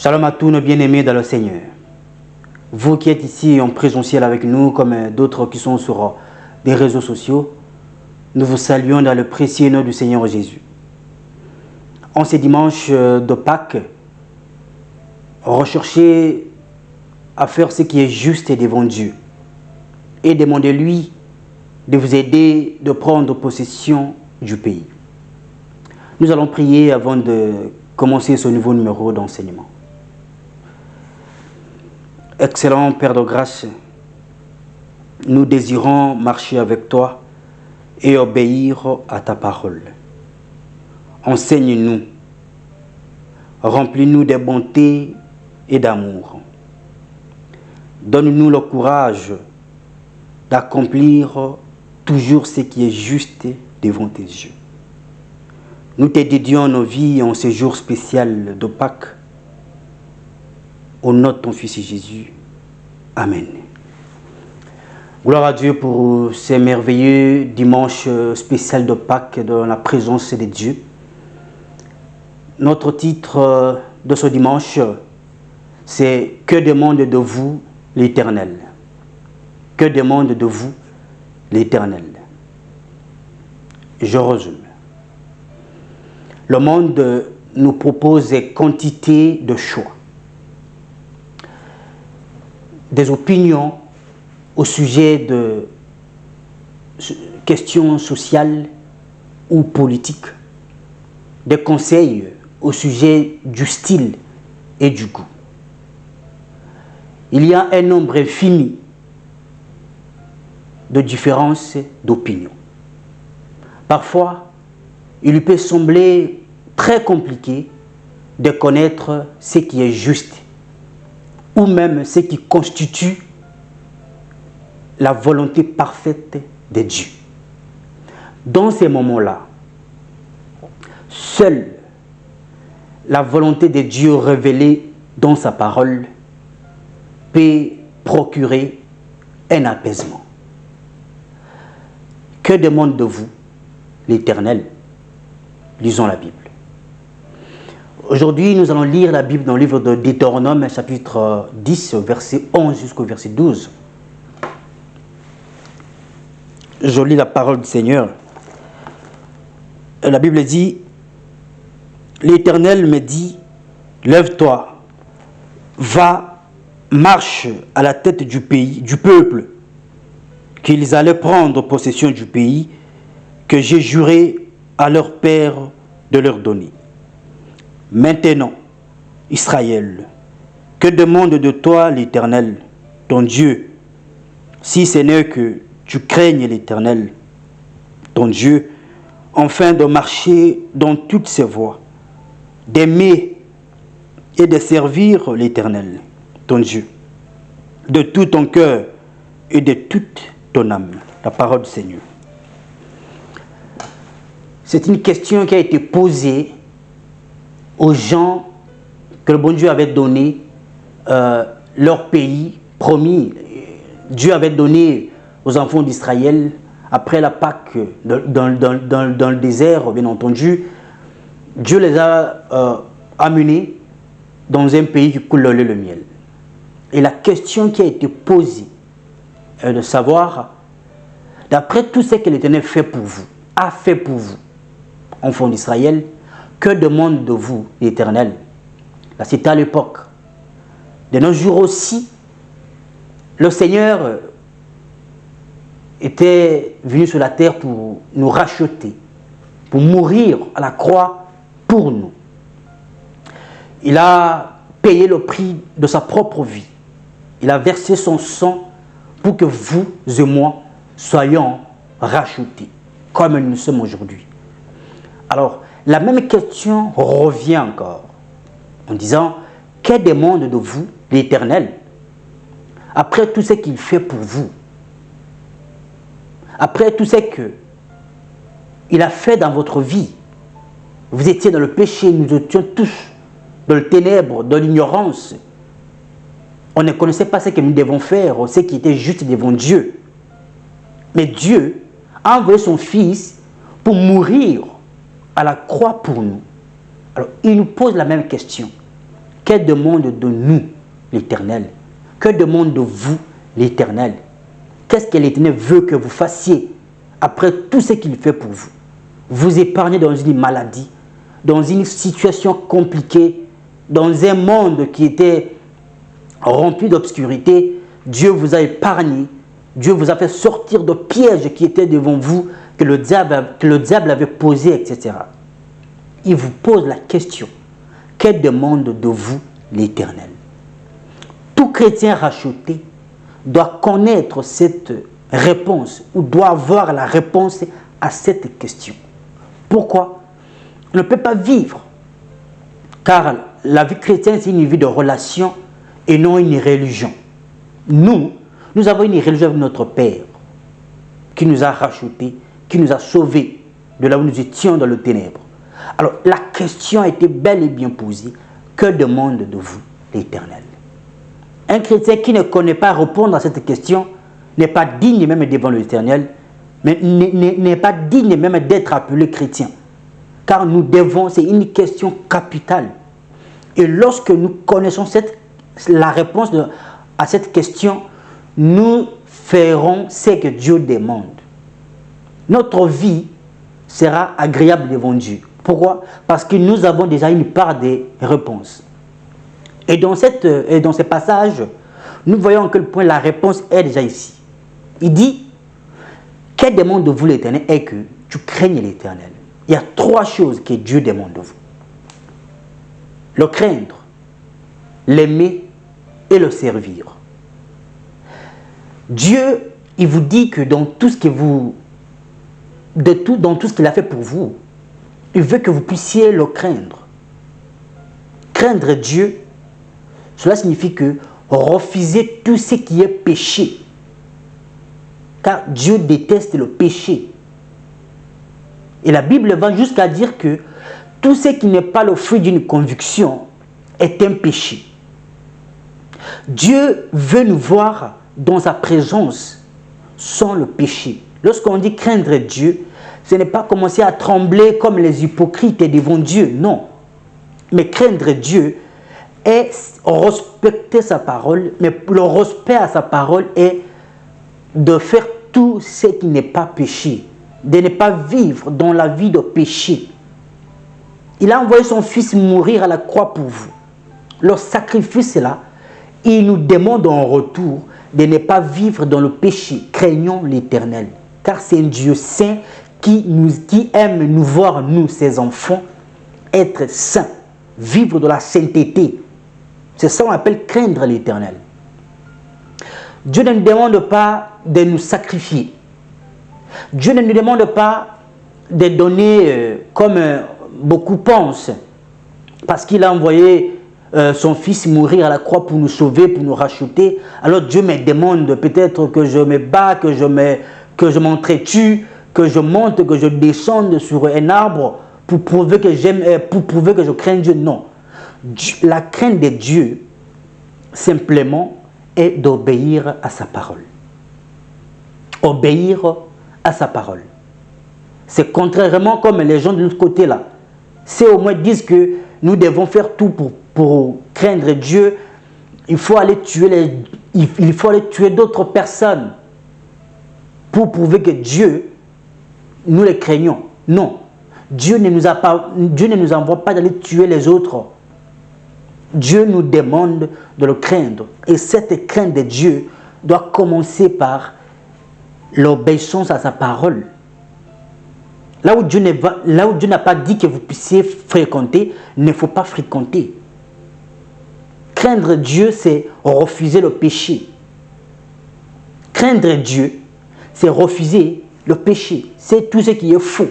Shalom à tous nos bien-aimés dans le Seigneur. Vous qui êtes ici en présentiel avec nous, comme d'autres qui sont sur des réseaux sociaux, nous vous saluons dans le précieux nom du Seigneur Jésus. En ce dimanche de Pâques, recherchez à faire ce qui est juste devant Dieu et demandez-lui de vous aider de prendre possession du pays. Nous allons prier avant de commencer ce nouveau numéro d'enseignement. Excellent Père de grâce, nous désirons marcher avec toi et obéir à ta parole. Enseigne-nous, remplis-nous de bonté et d'amour. Donne-nous le courage d'accomplir toujours ce qui est juste devant tes yeux. Nous te dédions nos vies en ce jour spécial de Pâques. Au nom de ton Fils Jésus. Amen. Gloire à Dieu pour ce merveilleux dimanche spécial de Pâques dans la présence de Dieu. Notre titre de ce dimanche, c'est « Que demande de vous l'Éternel ?» Que demande de vous l'Éternel? Je résume. Le monde nous propose quantité de choix, des opinions au sujet de questions sociales ou politiques, des conseils au sujet du style et du goût. Il y a un nombre infini de différences d'opinions. Parfois, il peut sembler très compliqué de connaître ce qui est juste ou même ce qui constitue la volonté parfaite de Dieu. Dans ces moments-là, seule la volonté de Dieu révélée dans sa parole peut procurer un apaisement. Que demande de vous l'Éternel? Lisons la Bible. Aujourd'hui, nous allons lire la Bible dans le livre de Deutéronome, chapitre 10, verset 11 jusqu'au verset 12. Je lis la parole du Seigneur. La Bible dit, « L'Éternel me dit, lève-toi, va, marche à la tête du pays, du peuple, qu'ils allaient prendre possession du pays que j'ai juré à leur père de leur donner. Maintenant, Israël, que demande de toi l'Éternel, ton Dieu, si ce n'est que tu craignes l'Éternel, ton Dieu, afin de marcher dans toutes ses voies, d'aimer et de servir l'Éternel, ton Dieu, de tout ton cœur et de toute ton âme. » La parole du Seigneur. C'est une question qui a été posée aux gens que le bon Dieu avait donné leur pays promis. Dieu avait donné aux enfants d'Israël, après la Pâque dans le désert, bien entendu, Dieu les a amenés dans un pays qui coule le lait et le miel. Et la question qui a été posée est de savoir, d'après tout ce que l'Éternel fait pour vous, a fait pour vous, enfants d'Israël, que demande de vous l'Éternel? Là, c'était à l'époque. De nos jours aussi, le Seigneur était venu sur la terre pour nous racheter, pour mourir à la croix pour nous. Il a payé le prix de sa propre vie. Il a versé son sang pour que vous et moi soyons rachetés, comme nous sommes aujourd'hui. Alors, la même question revient encore, en disant, que demande de vous l'Éternel? Après tout ce qu'il fait pour vous, après tout ce qu'il a fait dans votre vie, vous étiez dans le péché, nous étions tous dans le ténèbre, dans l'ignorance. On ne connaissait pas ce que nous devons faire, ce qui était juste devant Dieu. Mais Dieu a envoyé son Fils pour mourir à la croix pour nous. Alors, il nous pose la même question. Que demande de nous l'Éternel? Que demande de vous l'Éternel? Qu'est-ce que l'Éternel veut que vous fassiez après tout ce qu'il fait pour vous? Vous épargner dans une maladie, dans une situation compliquée, dans un monde qui était rempli d'obscurité. Dieu vous a épargné. Dieu vous a fait sortir de pièges qui étaient devant vous, que le diable avait posé, etc. Il vous pose la question: que demande de vous l'Éternel? Tout chrétien racheté doit connaître cette réponse, ou doit avoir la réponse à cette question. Pourquoi? On ne peut pas vivre, car la vie chrétienne, c'est une vie de relation et non une religion. Nous avons une religion avec notre Père, qui nous a rachetés, qui nous a sauvés de là où nous étions dans le ténèbre. Alors, la question a été bel et bien posée: que demande de vous l'Éternel? Un chrétien qui ne connaît pas répondre à cette question n'est pas digne même devant l'Éternel, mais n'est pas digne même d'être appelé chrétien. Car nous devons, c'est une question capitale. Et lorsque nous connaissons la réponse à cette question, nous ferons ce que Dieu demande. Notre vie sera agréable devant Dieu. Pourquoi? Parce que nous avons déjà une part des réponses. Et dans ce passage, nous voyons à quel point la réponse est déjà ici. Il dit: que demande de vous l'Éternel? Et que tu craignes l'Éternel. Il y a 3 choses que Dieu demande de vous: le craindre, l'aimer et le servir. Dieu, il vous dit que dans tout ce dans tout ce qu'il a fait pour vous, il veut que vous puissiez le craindre. Craindre Dieu, cela signifie que refuser tout ce qui est péché. Car Dieu déteste le péché. Et la Bible va jusqu'à dire que tout ce qui n'est pas le fruit d'une conviction est un péché. Dieu veut nous voir dans sa présence sans le péché. Lorsqu'on dit craindre Dieu, ce n'est pas commencer à trembler comme les hypocrites devant Dieu, non. Mais craindre Dieu est respecter sa parole, mais le respect à sa parole est de faire tout ce qui n'est pas péché, de ne pas vivre dans la vie de péché. Il a envoyé son Fils mourir à la croix pour vous. Le sacrifice là, il nous demande en retour de ne pas vivre dans le péché. Craignons l'Éternel, car c'est un Dieu saint qui aime nous voir, nous, ses enfants, être saints, vivre de la sainteté. C'est ça qu'on appelle craindre l'Éternel. Dieu ne nous demande pas de nous sacrifier. Dieu ne nous demande pas de donner comme beaucoup pensent, parce qu'il a envoyé son Fils mourir à la croix pour nous sauver, pour nous racheter. Alors Dieu me demande peut-être que je me bats, que je m'entretue, que je monte, que je descende sur un arbre pour prouver que je crains Dieu. Non. La crainte de Dieu, simplement, est d'obéir à sa parole. Obéir à sa parole. C'est contrairement comme les gens de l'autre côté là. C'est au moins disent que nous devons faire tout pour craindre Dieu. Il faut aller tuer d'autres personnes pour prouver que Dieu, nous les craignons. Non. Dieu ne nous envoie pas d'aller tuer les autres. Dieu nous demande de le craindre. Et cette crainte de Dieu doit commencer par l'obéissance à sa parole. Là où Dieu n'a pas dit que vous puissiez fréquenter, il ne faut pas fréquenter. Craindre Dieu, c'est refuser le péché. Craindre Dieu, c'est refuser le péché. C'est tout ce qui est faux,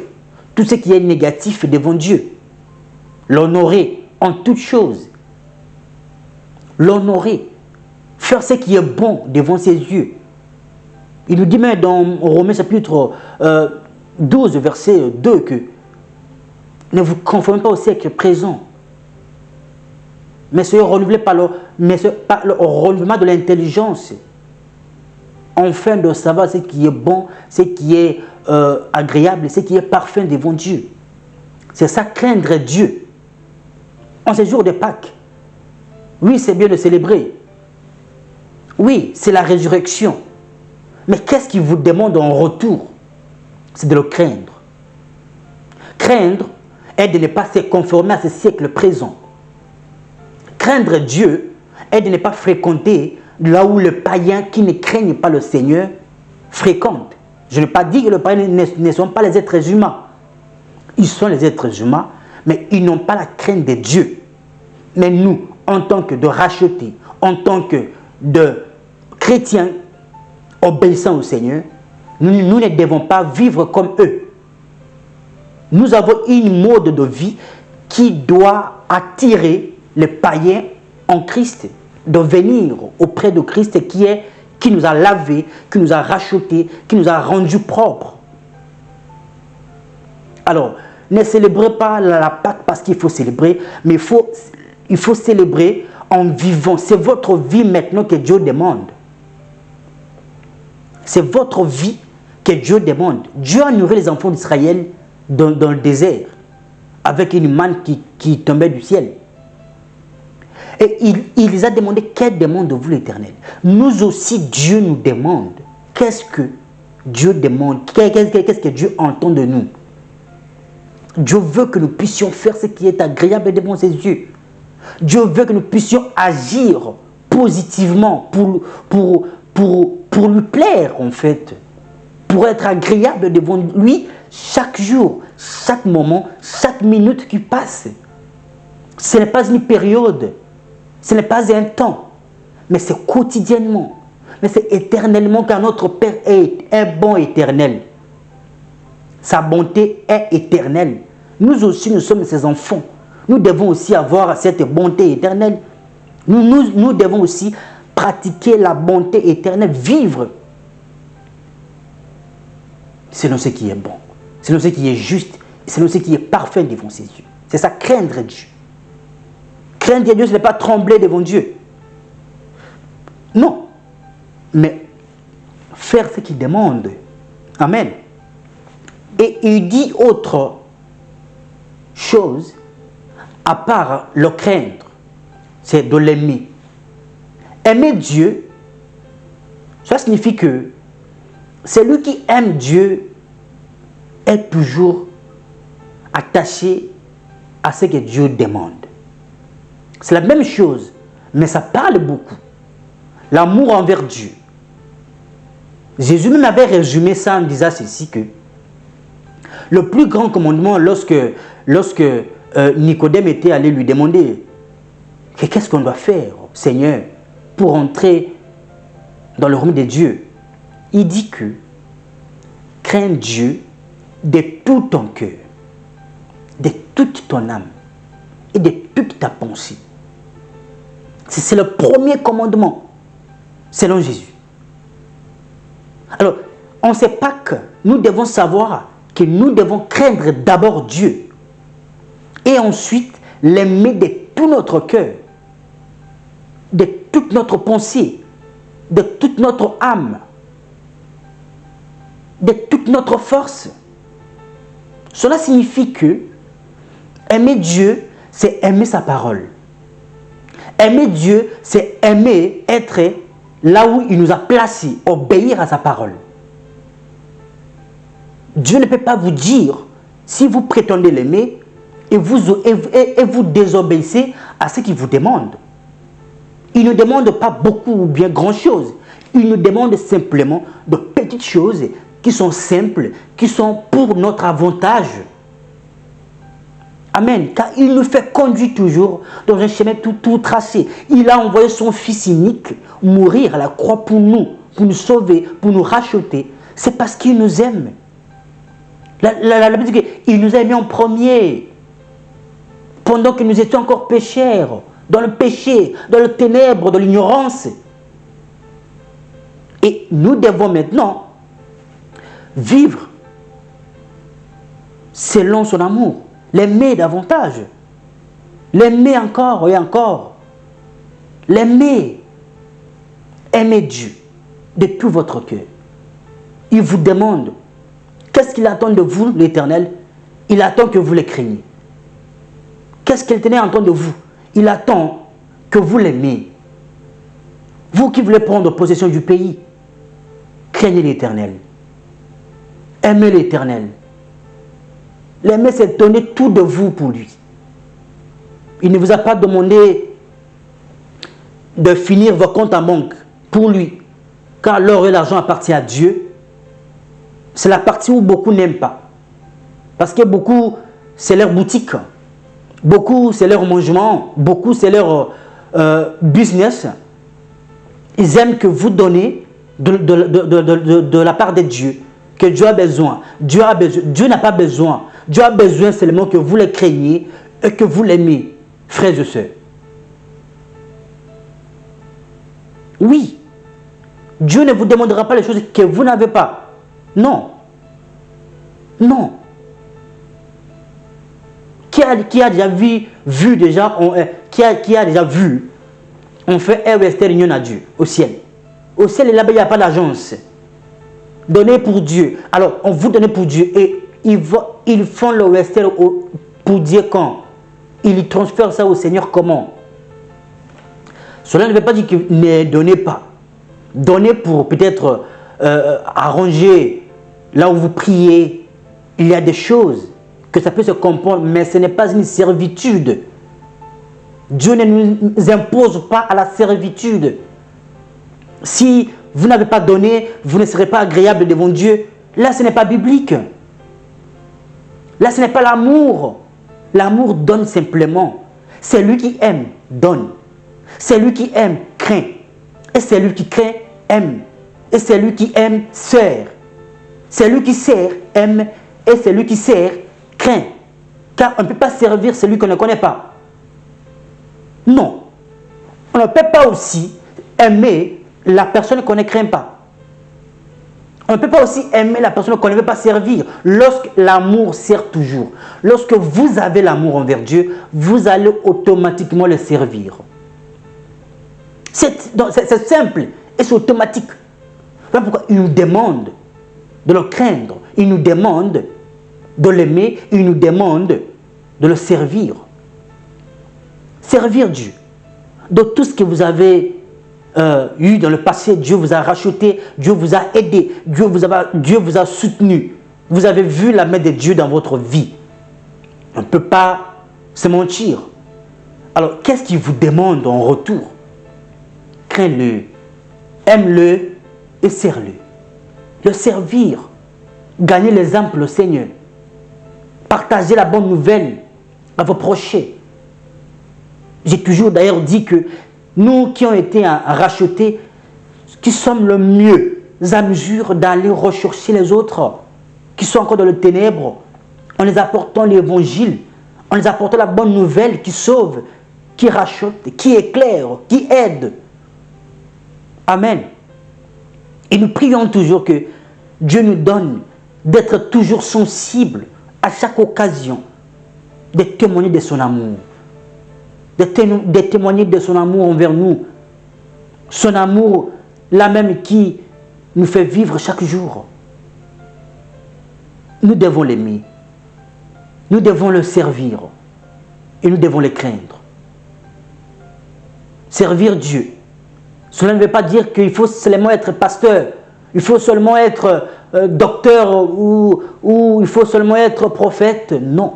tout ce qui est négatif devant Dieu. L'honorer en toutes choses. L'honorer. Faire ce qui est bon devant ses yeux. Il nous dit même dans Romains chapitre 12, verset 2, que ne vous conformez pas au siècle présent, mais soyez renouvelés par le renouvellement de l'intelligence, afin de savoir ce qui est bon, ce qui est agréable, ce qui est parfait devant Dieu. C'est ça, craindre Dieu. En ces jours de Pâques, Oui, c'est bien de célébrer. Oui, c'est la résurrection. Mais qu'est-ce qu'il vous demande en retour? C'est de le craindre. Craindre est de ne pas se conformer à ce siècle présent. Craindre Dieu est de ne pas fréquenter là où les païens qui ne craignent pas le Seigneur fréquentent. Je n'ai pas dit que les païens ne sont pas les êtres humains. Ils sont les êtres humains, mais ils n'ont pas la crainte de Dieu. Mais nous, en tant que de rachetés, en tant que de chrétiens obéissants au Seigneur, nous ne devons pas vivre comme eux. Nous avons une mode de vie qui doit attirer les païens en Christ, de venir auprès de Christ qui nous a lavés, qui nous a rachetés, qui nous a rendus propres. Alors, ne célébrez pas la Pâque parce qu'il faut célébrer, mais il faut célébrer en vivant. C'est votre vie maintenant que Dieu demande. C'est votre vie que Dieu demande. Dieu a nourri les enfants d'Israël dans le désert avec une manne qui tombait du ciel. Et il les a demandé, quelle demande-vous l'Éternel? Nous aussi, Dieu nous demande. Qu'est-ce que Dieu demande? Qu'est-ce que Dieu entend de nous? Dieu veut que nous puissions faire ce qui est agréable devant ses yeux. Dieu veut que nous puissions agir positivement pour lui plaire, en fait. Pour être agréable devant lui chaque jour, chaque moment, chaque minute qui passe. Ce n'est pas une période, ce n'est pas un temps, mais c'est quotidiennement. Mais c'est éternellement, car notre Père est bon éternel. Sa bonté est éternelle. Nous aussi, nous sommes ses enfants. Nous devons aussi avoir cette bonté éternelle. Nous devons aussi pratiquer la bonté éternelle, vivre selon ce qui est bon, selon ce qui est juste, selon ce qui est parfait devant ses yeux. C'est ça, craindre Dieu. Craindre Dieu, ce n'est pas trembler devant Dieu. Non. Mais faire ce qu'il demande. Amen. Et il dit autre chose, à part le craindre, c'est de l'aimer. Aimer Dieu, ça signifie que celui qui aime Dieu est toujours attaché à ce que Dieu demande. C'est la même chose, mais ça parle beaucoup. L'amour envers Dieu. Jésus même avait résumé ça en disant ceci, que le plus grand commandement, lorsque Nicodème était allé lui demander qu'est-ce qu'on doit faire, Seigneur, pour entrer dans le royaume de Dieu, il dit que crains Dieu de tout ton cœur, de toute ton âme et de toute ta pensée. C'est le premier commandement, selon Jésus. Alors, on ne sait pas que nous devons savoir que nous devons craindre d'abord Dieu et ensuite l'aimer de tout notre cœur, de toute notre pensée, de toute notre âme, de toute notre force. Cela signifie que aimer Dieu, c'est aimer sa parole. Aimer Dieu, c'est aimer être là où il nous a placés, obéir à sa parole. Dieu ne peut pas vous dire, si vous prétendez l'aimer, et vous désobéissez à ce qu'il vous demande. Il ne demande pas beaucoup ou bien grand-chose. Il nous demande simplement de petites choses qui sont simples, qui sont pour notre avantage. Amen. Car il nous fait conduire toujours dans un chemin tout tracé. Il a envoyé son Fils unique mourir à la croix pour nous sauver, pour nous racheter. C'est parce qu'il nous aime. La Bible dit qu'il nous a aimés en premier. Pendant que nous étions encore pécheurs, dans le péché, dans le ténèbre, dans l'ignorance. Et nous devons maintenant vivre selon son amour, l'aimer davantage, l'aimer encore et encore, l'aimer, aimer Dieu de tout votre cœur. Il vous demande, qu'est-ce qu'il attend de vous, l'Éternel? Il attend que vous le craigniez. Qu'est-ce que l'Éternel attend de vous? Il attend que vous l'aimez. Vous qui voulez prendre possession du pays, craignez l'Éternel. Aimez l'Éternel. L'aimer, c'est donner tout de vous pour lui. Il ne vous a pas demandé de finir vos comptes en banque pour lui, car l'or et l'argent appartiennent à Dieu. C'est la partie où beaucoup n'aiment pas. Parce que beaucoup, c'est leur boutique. Beaucoup, c'est leur mangement. Beaucoup, c'est leur business. Ils aiment que vous donnez de la part de Dieu. Que Dieu a besoin. Dieu n'a pas besoin. Dieu a besoin seulement que vous le craigniez et que vous l'aimez, frères et sœurs. Oui. Dieu ne vous demandera pas les choses que vous n'avez pas. Non. Non. Qui a déjà vu déjà, qui a déjà vu, on fait un rester réunion à Dieu, au ciel. Au ciel, là-bas, il n'y a pas d'agence. Donnez pour Dieu. Alors, on vous donne pour Dieu et ils font le rester pour Dieu quand? Ils transfèrent ça au Seigneur comment? Cela ne veut pas dire que ne donnez pas. Donnez pour peut-être arranger là où vous priez. Il y a des choses que ça peut se comprendre, mais ce n'est pas une servitude. Dieu ne nous impose pas à la servitude. Si vous n'avez pas donné, vous ne serez pas agréable devant Dieu. Là, ce n'est pas biblique. Là, ce n'est pas l'amour. L'amour donne simplement. C'est lui qui aime, donne. C'est lui qui aime, craint. Et c'est lui qui craint, aime. Et c'est lui qui aime, sert. C'est lui qui sert, aime. Et c'est lui qui sert, craint. Car on ne peut pas servir celui qu'on ne connaît pas. Non. On ne peut pas aussi aimer la personne qu'on ne craint pas. On ne peut pas aussi aimer la personne qu'on ne veut pas servir. Lorsque l'amour sert toujours. Lorsque vous avez l'amour envers Dieu, vous allez automatiquement le servir. C'est simple et c'est automatique. Voilà pourquoi il nous demande de le craindre. Il nous demande de l'aimer. Il nous demande de le servir. Servir Dieu. De tout ce que vous avez eu dans le passé, Dieu vous a racheté, Dieu vous a aidé, Dieu vous a soutenu. Vous avez vu la main de Dieu dans votre vie. On ne peut pas se mentir. Alors, qu'est-ce qu'il vous demande en retour? Crains-le, aime-le et sers-le. Le servir, gagner les âmes pour le Seigneur. Partager la bonne nouvelle à vos prochains. J'ai toujours d'ailleurs dit que nous qui ont été rachetés, qui sommes le mieux à mesure d'aller rechercher les autres qui sont encore dans le ténèbre, en les apportant l'évangile, en les apportant la bonne nouvelle qui sauve, qui rachète, qui éclaire, qui aide. Amen. Et nous prions toujours que Dieu nous donne d'être toujours sensibles à chaque occasion de témoigner de son amour. De témoigner de son amour envers nous. Son amour, là même qui nous fait vivre chaque jour. Nous devons l'aimer. Nous devons le servir. Et nous devons le craindre. Servir Dieu. Cela ne veut pas dire qu'il faut seulement être pasteur. Il faut seulement être docteur ou il faut seulement être prophète. Non.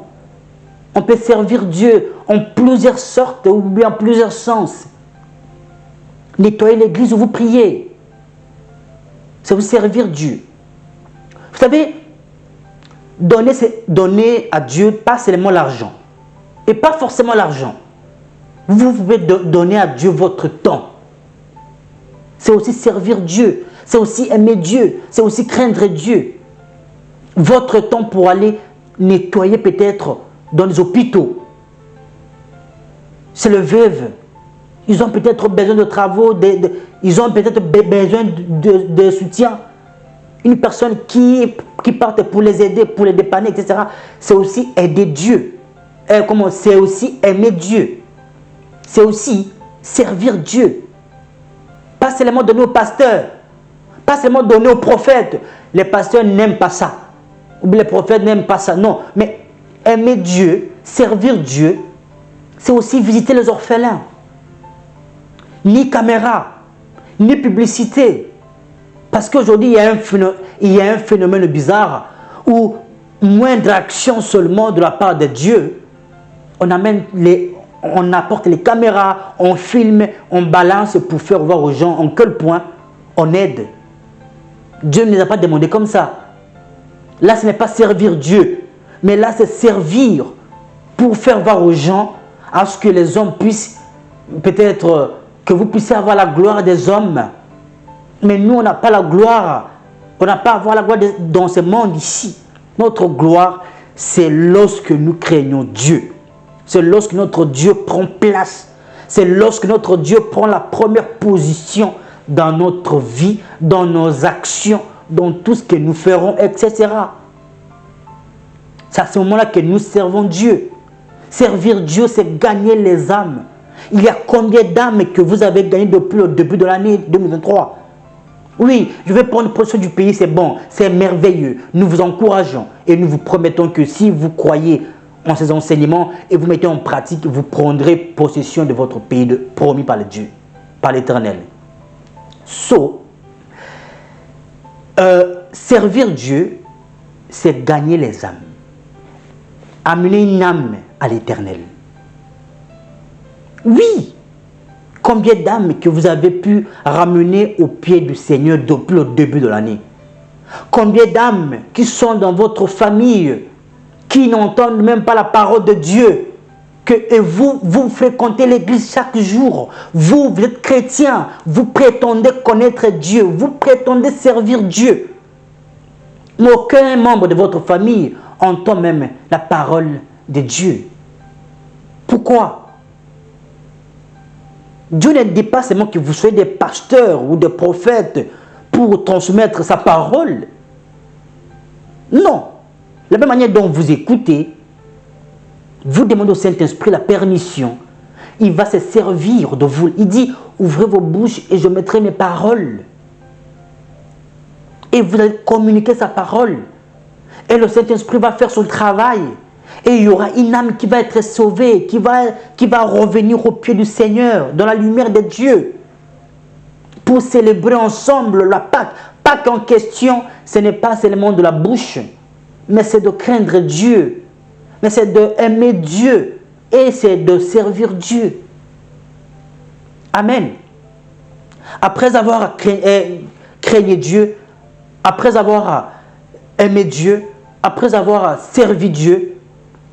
On peut servir Dieu en plusieurs sortes ou bien en plusieurs sens. Nettoyer l'église où vous priez. C'est vous servir Dieu. Vous savez, donner à Dieu pas seulement l'argent. Et pas forcément l'argent. Vous pouvez donner à Dieu votre temps. C'est aussi servir Dieu. C'est aussi aimer Dieu. C'est aussi craindre Dieu. Votre temps pour aller nettoyer peut-être dans les hôpitaux. C'est le veuve. Ils ont peut-être besoin de travaux, ils ont peut-être besoin de soutien. Une personne qui parte pour les aider, pour les dépanner, etc. C'est aussi aider Dieu. C'est aussi aimer Dieu. C'est aussi servir Dieu. Pas seulement donner aux pasteurs. Pas seulement donner aux prophètes. Les pasteurs n'aiment pas ça. Ou les prophètes n'aiment pas ça. Non, mais aimer Dieu, servir Dieu, c'est aussi visiter les orphelins. ni caméra, ni publicité. Parce qu'aujourd'hui, il y a un phénomène bizarre où moindre action seulement de la part de Dieu, on apporte les caméras, on filme, on balance pour faire voir aux gens en quel point on aide. Dieu ne les a pas demandé comme ça. Là, ce n'est pas servir Dieu, mais là, c'est servir pour faire voir aux gens, à ce que les hommes puissent, peut-être que vous puissiez avoir la gloire des hommes. Mais nous, on n'a pas la gloire. On n'a pas à avoir la gloire dans ce monde ici. Notre gloire, c'est lorsque nous craignons Dieu. C'est lorsque notre Dieu prend place. C'est lorsque notre Dieu prend la première position dans notre vie, dans nos actions, dans tout ce que nous ferons, etc. C'est à ce moment-là que nous servons Dieu. Servir Dieu, c'est gagner les âmes. Il y a combien d'âmes que vous avez gagnées depuis le début de l'année 2023? Oui, je vais prendre possession du pays, c'est bon, c'est merveilleux. Nous vous encourageons et nous vous promettons que si vous croyez en ces enseignements et vous mettez en pratique, vous prendrez possession de votre pays promis par le Dieu, par l'Éternel. Servir Dieu, c'est gagner les âmes. Amener une âme à l'Éternel. Oui, combien d'âmes que vous avez pu ramener au pied du Seigneur depuis le début de l'année? Combien d'âmes qui sont dans votre famille, qui n'entendent même pas la parole de Dieu, et vous fréquentez l'église chaque jour, vous êtes chrétien, vous prétendez connaître Dieu, vous prétendez servir Dieu. Mais aucun membre de votre famille entend même la parole de Dieu. Pourquoi? Dieu ne dit pas seulement que vous soyez des pasteurs ou des prophètes pour transmettre sa parole. Non. La même manière dont vous écoutez, vous demandez au Saint-Esprit la permission. Il va se servir de vous. Il dit, ouvrez vos bouches et je mettrai mes paroles. Et vous allez communiquer sa parole. Et le Saint-Esprit va faire son travail. Et il y aura une âme qui va être sauvée, qui va revenir au pied du Seigneur, dans la lumière de Dieu, pour célébrer ensemble la Pâque. Pâque en question, ce n'est pas seulement de la bouche, mais c'est de craindre Dieu, mais c'est d'aimer Dieu, et c'est de servir Dieu. Amen. Après avoir craigné Dieu, après avoir aimé Dieu, après avoir servi Dieu,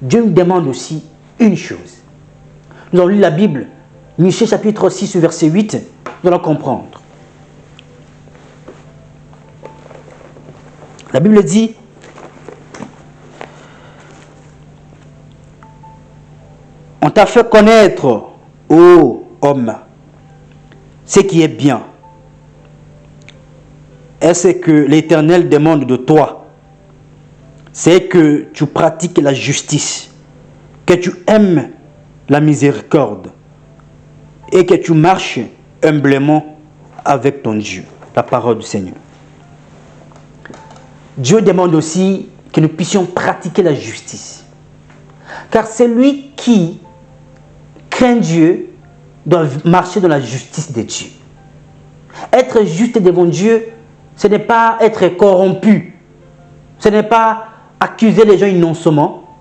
Dieu nous demande aussi une chose. Nous allons lire la Bible, Michée chapitre 6, verset 8, nous allons comprendre. La Bible dit, on t'a fait connaître, ô homme, ce qui est bien. Et ce que l'Éternel demande de toi, c'est que tu pratiques la justice, que tu aimes la miséricorde et que tu marches humblement avec ton Dieu. La parole du Seigneur. Dieu demande aussi que nous puissions pratiquer la justice. Car celui qui craint Dieu doit marcher dans la justice de Dieu. Être juste devant Dieu, ce n'est pas être corrompu. Ce n'est pas accuser les gens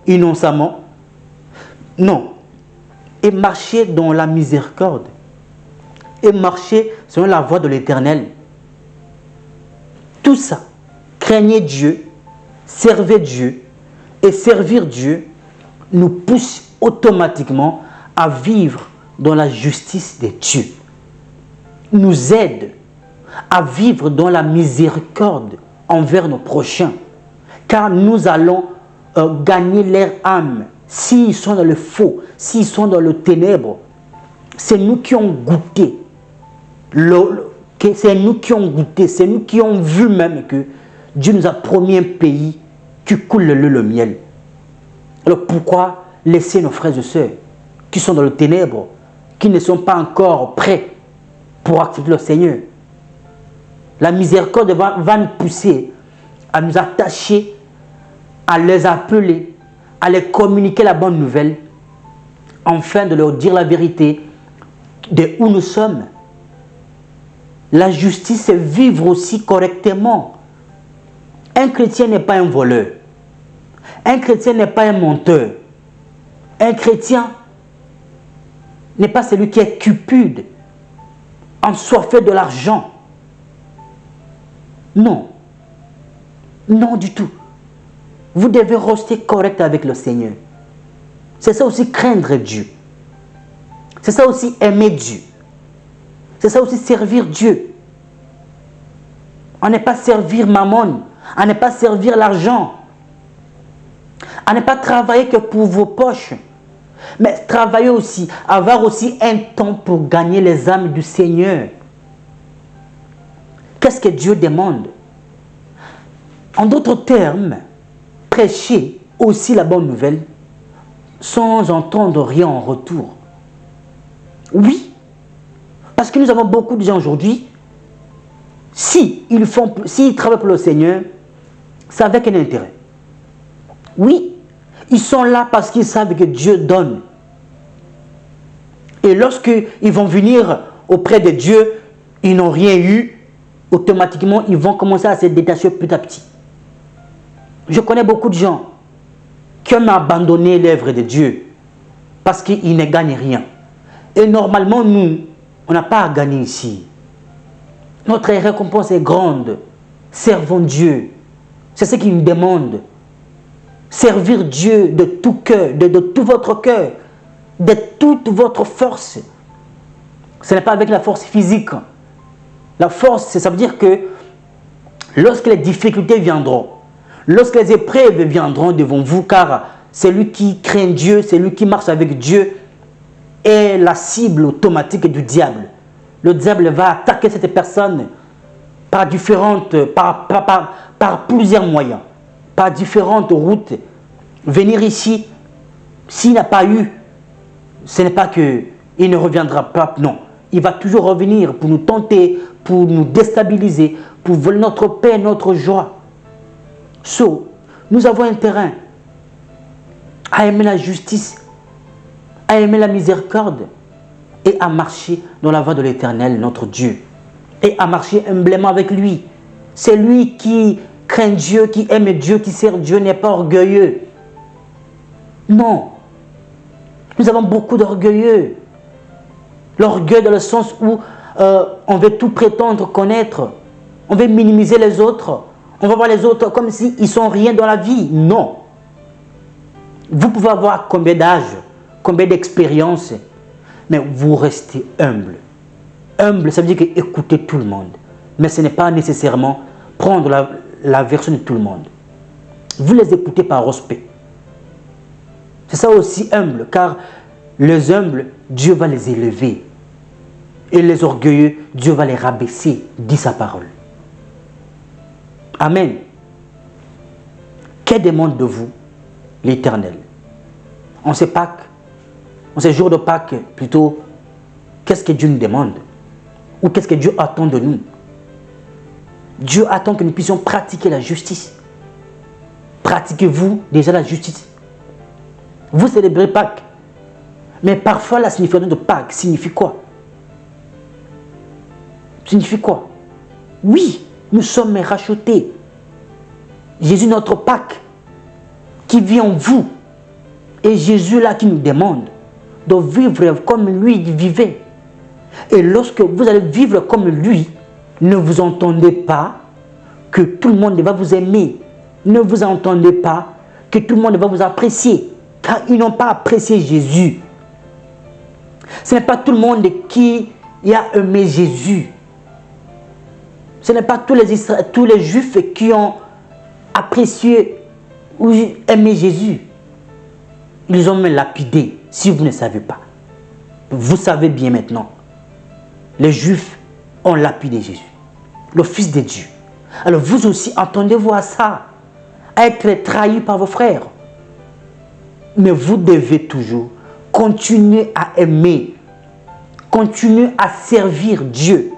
innocemment. Non. Et marcher dans la miséricorde. Et marcher selon la voie de l'Éternel. Tout ça, craignez Dieu, servez Dieu et servir Dieu nous pousse automatiquement à vivre dans la justice de Dieu. Nous aide à vivre dans la miséricorde envers nos prochains. Car nous allons gagner leur âme. S'ils sont dans le faux, s'ils sont dans le ténèbre, c'est nous qui ont goûté. C'est nous qui ont goûté, c'est nous qui ont vu même que Dieu nous a promis un pays qui coule le lait et le miel. Alors pourquoi laisser nos frères et sœurs qui sont dans le ténèbre, qui ne sont pas encore prêts pour accepter le Seigneur? La miséricorde va nous pousser à nous attacher, à les appeler, à les communiquer la bonne nouvelle, afin de leur dire la vérité de où nous sommes La justice, c'est vivre aussi correctement. Un chrétien n'est pas un voleur. Un chrétien n'est pas un menteur. Un chrétien n'est pas celui qui est cupide, ensoiffé de l'argent. Non. Non du tout. Vous devez rester correct avec le Seigneur. C'est ça aussi craindre Dieu. C'est ça aussi aimer Dieu. C'est ça aussi servir Dieu. On n'est pas servir mammon. On n'est pas servir l'argent. On n'est pas travailler que pour vos poches. Mais travailler aussi, avoir aussi un temps pour gagner les âmes du Seigneur. Qu'est-ce que Dieu demande? En d'autres termes, prêcher aussi la bonne nouvelle sans entendre rien en retour. Oui, parce que nous avons beaucoup de gens aujourd'hui, s'ils travaillent pour le Seigneur, c'est avec un intérêt. Oui, ils sont là parce qu'ils savent que Dieu donne. Et lorsqu'ils vont venir auprès de Dieu, ils n'ont rien eu, automatiquement, ils vont commencer à se détacher petit à petit. Je connais beaucoup de gens qui ont abandonné l'œuvre de Dieu parce qu'ils ne gagnent rien. Et normalement, nous, on n'a pas à gagner ici. Notre récompense est grande. Servons Dieu. C'est ce qu'il nous demande. Servir Dieu de tout cœur, de tout votre cœur, de toute votre force. Ce n'est pas avec la force physique. La force, ça veut dire que lorsque les difficultés viendront, lorsque les épreuves viendront devant vous, car celui qui craint Dieu, celui qui marche avec Dieu, est la cible automatique du diable. Le diable va attaquer cette personne par plusieurs moyens, par différentes routes. Venir ici, s'il n'a pas eu, ce n'est pas qu'il ne reviendra pas, non. Il va toujours revenir pour nous tenter, pour nous déstabiliser, pour voler notre paix, notre joie. Nous avons un terrain à aimer la justice, à aimer la miséricorde et à marcher dans la voie de l'Éternel, notre Dieu, et à marcher humblement avec lui. C'est lui qui craint Dieu, qui aime Dieu, qui sert Dieu, n'est pas orgueilleux. Non. Nous avons beaucoup d'orgueilleux. L'orgueil dans le sens où on veut tout prétendre connaître. On veut minimiser les autres. On va voir les autres comme s'ils ne sont rien dans la vie. Non. Vous pouvez avoir combien d'âge, combien d'expérience, mais vous restez humble. Humble, ça veut dire que écoutez tout le monde. Mais ce n'est pas nécessairement prendre la version de tout le monde. Vous les écoutez par respect. C'est ça aussi humble, car les humbles, Dieu va les élever. Et les orgueilleux, Dieu va les rabaisser, dit sa parole. Amen. Que demande de vous l'Éternel? En ces Pâques, en ces jours de Pâques, plutôt, qu'est-ce que Dieu nous demande? Ou qu'est-ce que Dieu attend de nous? Dieu attend que nous puissions pratiquer la justice. Pratiquez-vous déjà la justice? Vous célébrez Pâques. Mais parfois, la signification de Pâques signifie quoi? Signifie quoi? Oui, nous sommes rachetés. Jésus, notre Pâques, qui vit en vous. Et Jésus là qui nous demande de vivre comme lui vivait. Et lorsque vous allez vivre comme lui, ne vous entendez pas que tout le monde va vous aimer. Ne vous entendez pas que tout le monde va vous apprécier. Car ils n'ont pas apprécié Jésus. Ce n'est pas tout le monde qui a aimé Jésus. Ce n'est pas tous les Juifs qui ont apprécié ou aimé Jésus. Ils ont même lapidé, si vous ne savez pas. Vous savez bien maintenant. Les Juifs ont lapidé Jésus, le Fils de Dieu. Alors vous aussi, attendez-vous à ça, à être trahi par vos frères. Mais vous devez toujours continuer à aimer, continuer à servir Dieu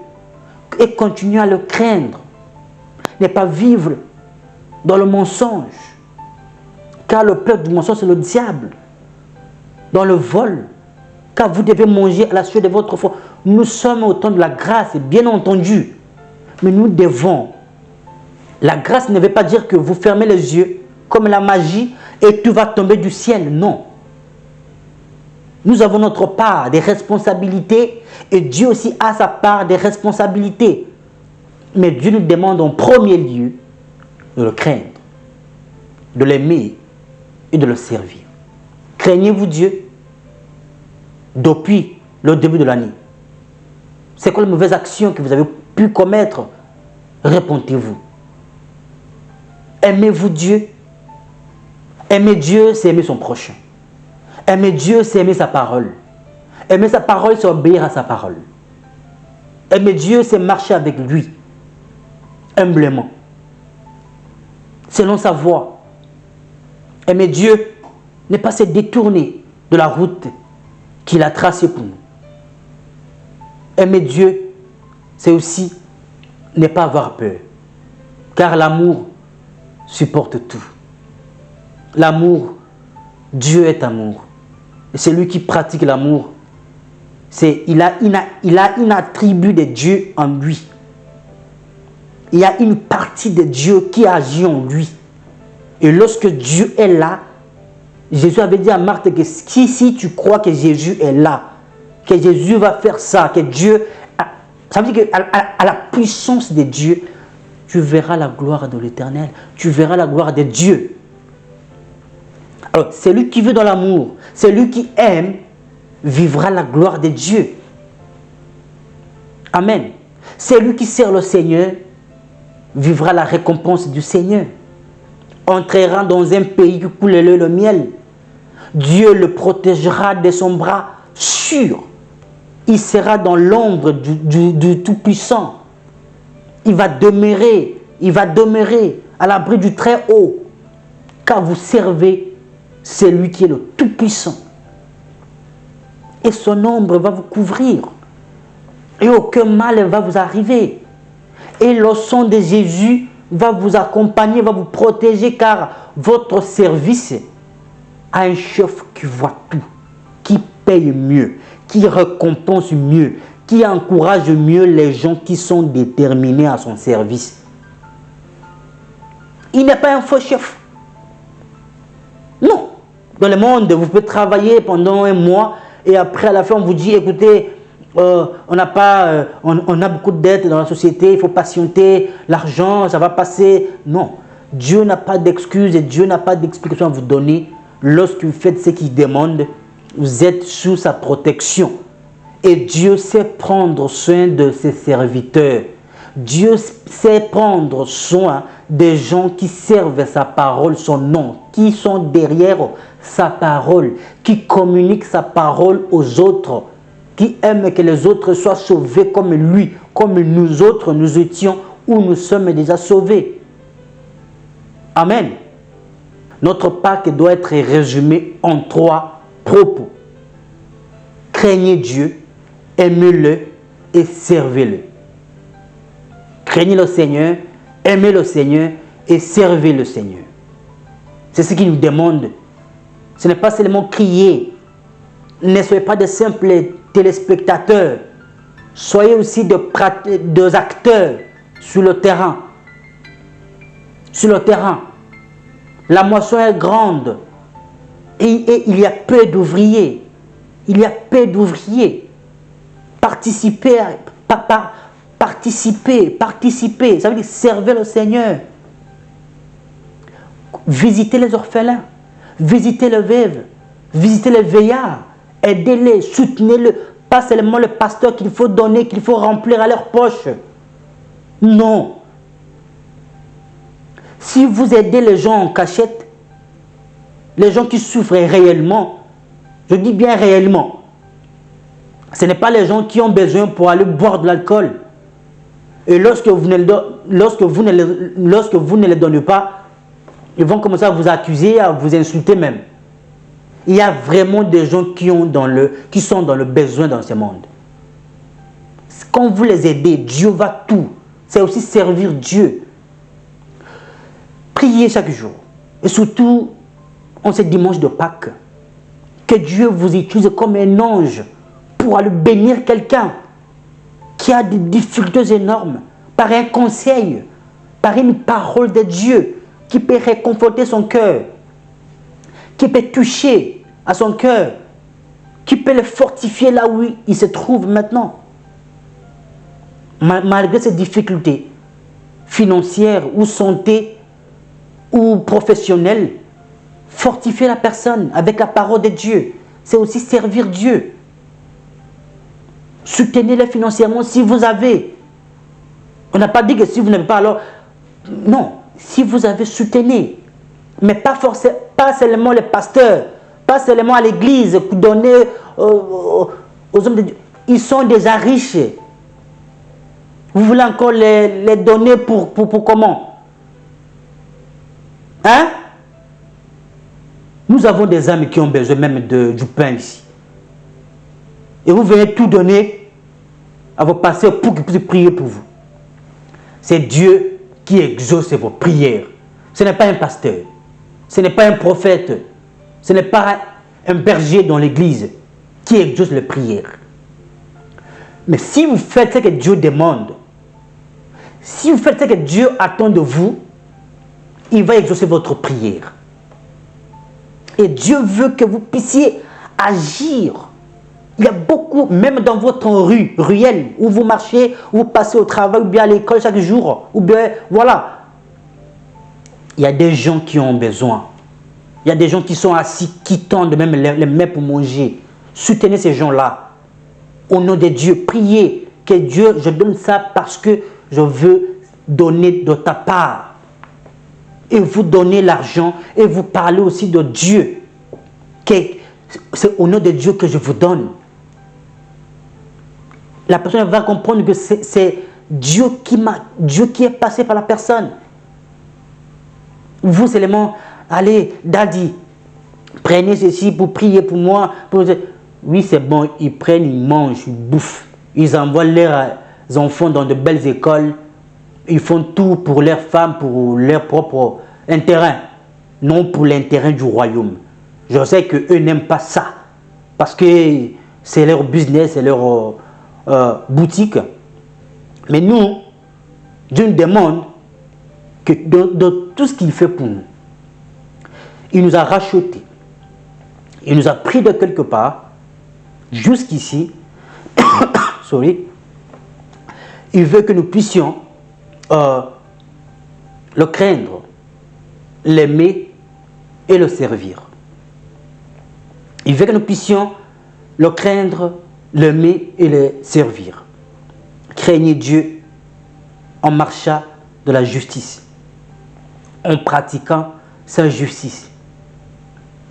et continuer à le craindre. Ne pas vivre dans le mensonge. Car le peuple du mensonge, c'est le diable. Dans le vol. Car vous devez manger à la sueur de votre foi. Nous sommes au temps de la grâce, bien entendu. Mais nous devons. La grâce ne veut pas dire que vous fermez les yeux comme la magie et tout va tomber du ciel. Non. Nous avons notre part des responsabilités et Dieu aussi a sa part des responsabilités. Mais Dieu nous demande en premier lieu de le craindre, de l'aimer et de le servir. Craignez-vous Dieu depuis le début de l'année? C'est quoi les mauvaises actions que vous avez pu commettre? Répondez-vous. Aimez-vous Dieu? Aimer Dieu, c'est aimer son prochain. Aimer Dieu, c'est aimer sa parole. Aimer sa parole, c'est obéir à sa parole. Aimer Dieu, c'est marcher avec lui, humblement, selon sa voie. Aimer Dieu n'est pas se détourner de la route qu'il a tracée pour nous. Aimer Dieu, c'est aussi ne pas avoir peur, car l'amour supporte tout. L'amour, Dieu est amour. Et celui qui pratique l'amour, il a une attribut de Dieu en lui. Il y a une partie de Dieu qui agit en lui. Et lorsque Dieu est là, Jésus avait dit à Marthe que si tu crois que Jésus est là, que Jésus va faire ça, que Dieu... Ça veut dire qu'à la puissance de Dieu, tu verras la gloire de l'Éternel. Tu verras la gloire de Dieu. Alors, celui qui veut dans l'amour, celui qui aime, vivra la gloire de Dieu. Amen. Celui qui sert le Seigneur, vivra la récompense du Seigneur. Entrera dans un pays qui coule le lait et le miel. Dieu le protégera de son bras sûr. Il sera dans l'ombre du Tout-Puissant. Il va demeurer à l'abri du Très-Haut. Car vous servez celui qui est le Tout-Puissant. Et son ombre va vous couvrir. Et aucun mal va vous arriver. Et le sang de Jésus va vous accompagner, va vous protéger, car votre service a un chef qui voit tout, qui paye mieux, qui récompense mieux, qui encourage mieux les gens qui sont déterminés à son service. Il n'est pas un faux chef. Non. Dans le monde, vous pouvez travailler pendant un mois et après à la fin on vous dit, écoutez, on a beaucoup de dettes dans la société, il faut patienter, l'argent, ça va passer. Non. Dieu n'a pas d'excuses et Dieu n'a pas d'explication à vous donner. Lorsque vous faites ce qu'il demande, vous êtes sous sa protection. Et Dieu sait prendre soin de ses serviteurs. Dieu sait prendre soin des gens qui servent sa parole, son nom, qui sont derrière sa parole, qui communiquent sa parole aux autres, qui aiment que les autres soient sauvés comme lui, comme nous autres nous étions ou nous sommes déjà sauvés. Amen. Notre Pâques doit être résumé en 3 propos. Craignez Dieu, aimez-le et servez-le. Craignez le Seigneur, aimez le Seigneur et servez le Seigneur. C'est ce qu'il nous demande. Ce n'est pas seulement crier. Ne soyez pas de simples téléspectateurs. Soyez aussi des acteurs sur le terrain. Sur le terrain. La moisson est grande et il y a peu d'ouvriers. Il y a peu d'ouvriers. Participez. Ça veut dire servez le Seigneur. Visitez les orphelins. Visitez les veuves. Visitez les veillards. Aidez-les, soutenez-les. Pas seulement le pasteur qu'il faut donner, qu'il faut remplir à leur poche. Non. Si vous aidez les gens en cachette, les gens qui souffrent réellement, je dis bien réellement, ce n'est pas les gens qui ont besoin pour aller boire de l'alcool. Et lorsque vous ne les donnez pas, ils vont commencer à vous accuser, à vous insulter même. Il y a vraiment des gens qui sont dans le besoin dans ce monde. Quand vous les aidez, Dieu va tout. C'est aussi servir Dieu. Priez chaque jour. Et surtout, en ce dimanche de Pâques, que Dieu vous utilise comme un ange pour aller bénir quelqu'un. qui a des difficultés énormes, par un conseil, par une parole de Dieu qui peut réconforter son cœur, qui peut toucher à son cœur, qui peut le fortifier là où il se trouve maintenant. Malgré ces difficultés financières ou santé ou professionnelles, fortifier la personne avec la parole de Dieu, c'est aussi servir Dieu. Soutenez-les financièrement si vous avez. On n'a pas dit que si vous n'avez pas, alors... Non, si vous avez, soutenez. Mais pas forcément, pas seulement les pasteurs, pas seulement à l'église, donner aux hommes de Dieu. Ils sont déjà riches. Vous voulez encore les donner pour comment? Hein? Nous avons des âmes qui ont besoin même du pain ici. Et vous venez tout donner à vos pasteurs pour qu'ils puissent prier pour vous. C'est Dieu qui exauce vos prières. Ce n'est pas un pasteur. Ce n'est pas un prophète. Ce n'est pas un berger dans l'église qui exauce les prières. Mais si vous faites ce que Dieu demande, si vous faites ce que Dieu attend de vous, il va exaucer votre prière. Et Dieu veut que vous puissiez agir. Il y a beaucoup, même dans votre ruelle, où vous marchez, où vous passez au travail, ou bien à l'école chaque jour, ou bien, voilà. Il y a des gens qui ont besoin. Il y a des gens qui sont assis, qui tendent même les mains pour manger. Soutenez ces gens-là. Au nom de Dieu, priez que Dieu, je donne ça parce que je veux donner de ta part. Et vous donnez l'argent et vous parlez aussi de Dieu. C'est au nom de Dieu que je vous donne. La personne va comprendre que c'est Dieu qui est passé par la personne. Vous seulement, allez, daddy, prenez ceci pour prier pour moi. Oui, c'est bon, ils prennent, ils mangent, ils bouffent. Ils envoient leurs enfants dans de belles écoles. Ils font tout pour leurs femmes, pour leur propre intérêt. Non pour l'intérêt du royaume. Je sais qu'eux n'aiment pas ça. Parce que c'est leur business, c'est leur boutique. Mais nous, Dieu nous demande que de tout ce qu'il fait pour nous, il nous a rachetés. Il nous a pris de quelque part, jusqu'ici. Sorry. Il veut que nous puissions le craindre, l'aimer et le servir. Il veut que nous puissions le craindre, l'aimer et le servir. Craignez Dieu en marchant de la justice, en pratiquant sa justice.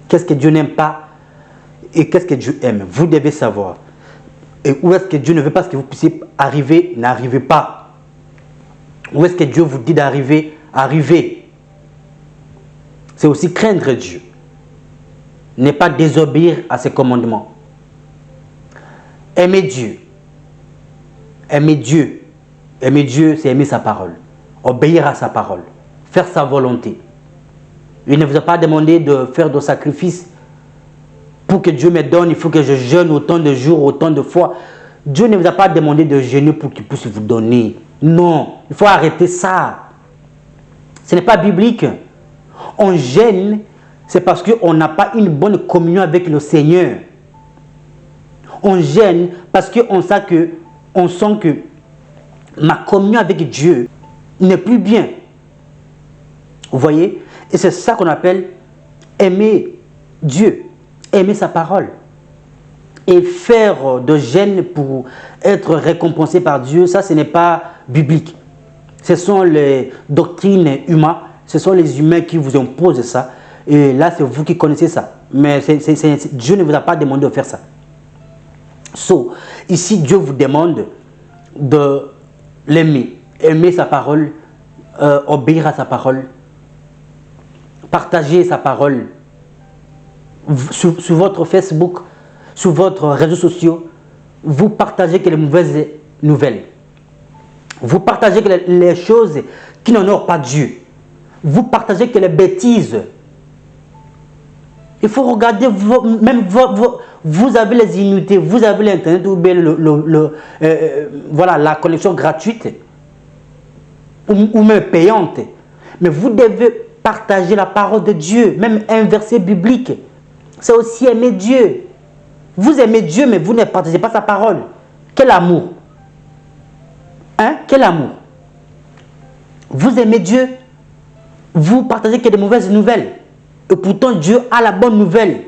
Qu'est-ce que Dieu n'aime pas et qu'est-ce que Dieu aime? Vous devez savoir. Et où est-ce que Dieu ne veut pas que vous puissiez arriver? N'arrivez pas. Où est-ce que Dieu vous dit d'arriver? Arrivez. C'est aussi craindre Dieu. Ne pas désobéir à ses commandements. Aimer Dieu. Aimer Dieu. Aimer Dieu, c'est aimer sa parole. Obéir à sa parole. Faire sa volonté. Il ne vous a pas demandé de faire de sacrifices pour que Dieu me donne. Il faut que je jeûne autant de jours, autant de fois. Dieu ne vous a pas demandé de jeûner pour qu'il puisse vous donner. Non, il faut arrêter ça. Ce n'est pas biblique. On jeûne, c'est parce qu'on n'a pas une bonne communion avec le Seigneur. On jeûne parce qu'on sent que ma communion avec Dieu n'est plus bien. Vous voyez? Et c'est ça qu'on appelle aimer Dieu, aimer sa parole. Et faire de jeûne pour être récompensé par Dieu, ça ce n'est pas biblique. Ce sont les doctrines humaines, ce sont les humains qui vous imposent ça. Et là, c'est vous qui connaissez ça. Mais Dieu ne vous a pas demandé de faire ça. Ici, Dieu vous demande de l'aimer, aimer sa parole, obéir à sa parole, partager sa parole sur votre Facebook, sur votre réseaux sociaux. Vous partagez que les mauvaises nouvelles. Vous partagez que les choses qui n'honorent pas Dieu. Vous partagez que les bêtises. Il faut regarder, vous avez les immunités, vous avez l'internet ou bien voilà, la connexion gratuite ou même payante. Mais vous devez partager la parole de Dieu, même un verset biblique. C'est aussi aimer Dieu. Vous aimez Dieu, mais vous ne partagez pas sa parole. Quel amour! Hein? Quel amour! Vous aimez Dieu, vous partagez que des mauvaises nouvelles. Et pourtant, Dieu a la bonne nouvelle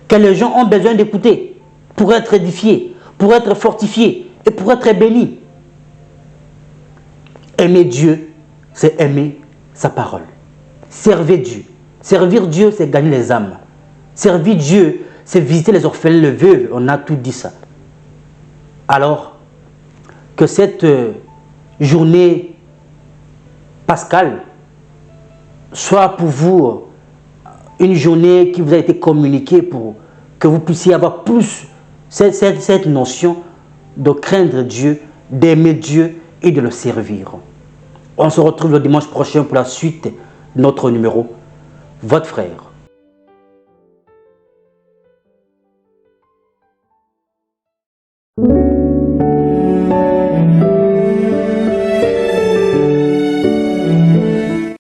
que les gens ont besoin d'écouter pour être édifiés, pour être fortifiés et pour être bénis. Aimer Dieu, c'est aimer sa parole. Servir Dieu. Servir Dieu, c'est gagner les âmes. Servir Dieu, c'est visiter les orphelins, les veuves. On a tout dit ça. Alors, que cette journée pascale soit pour vous une journée qui vous a été communiquée pour que vous puissiez avoir plus cette notion de craindre Dieu, d'aimer Dieu et de le servir. On se retrouve le dimanche prochain pour la suite de notre numéro. Votre frère.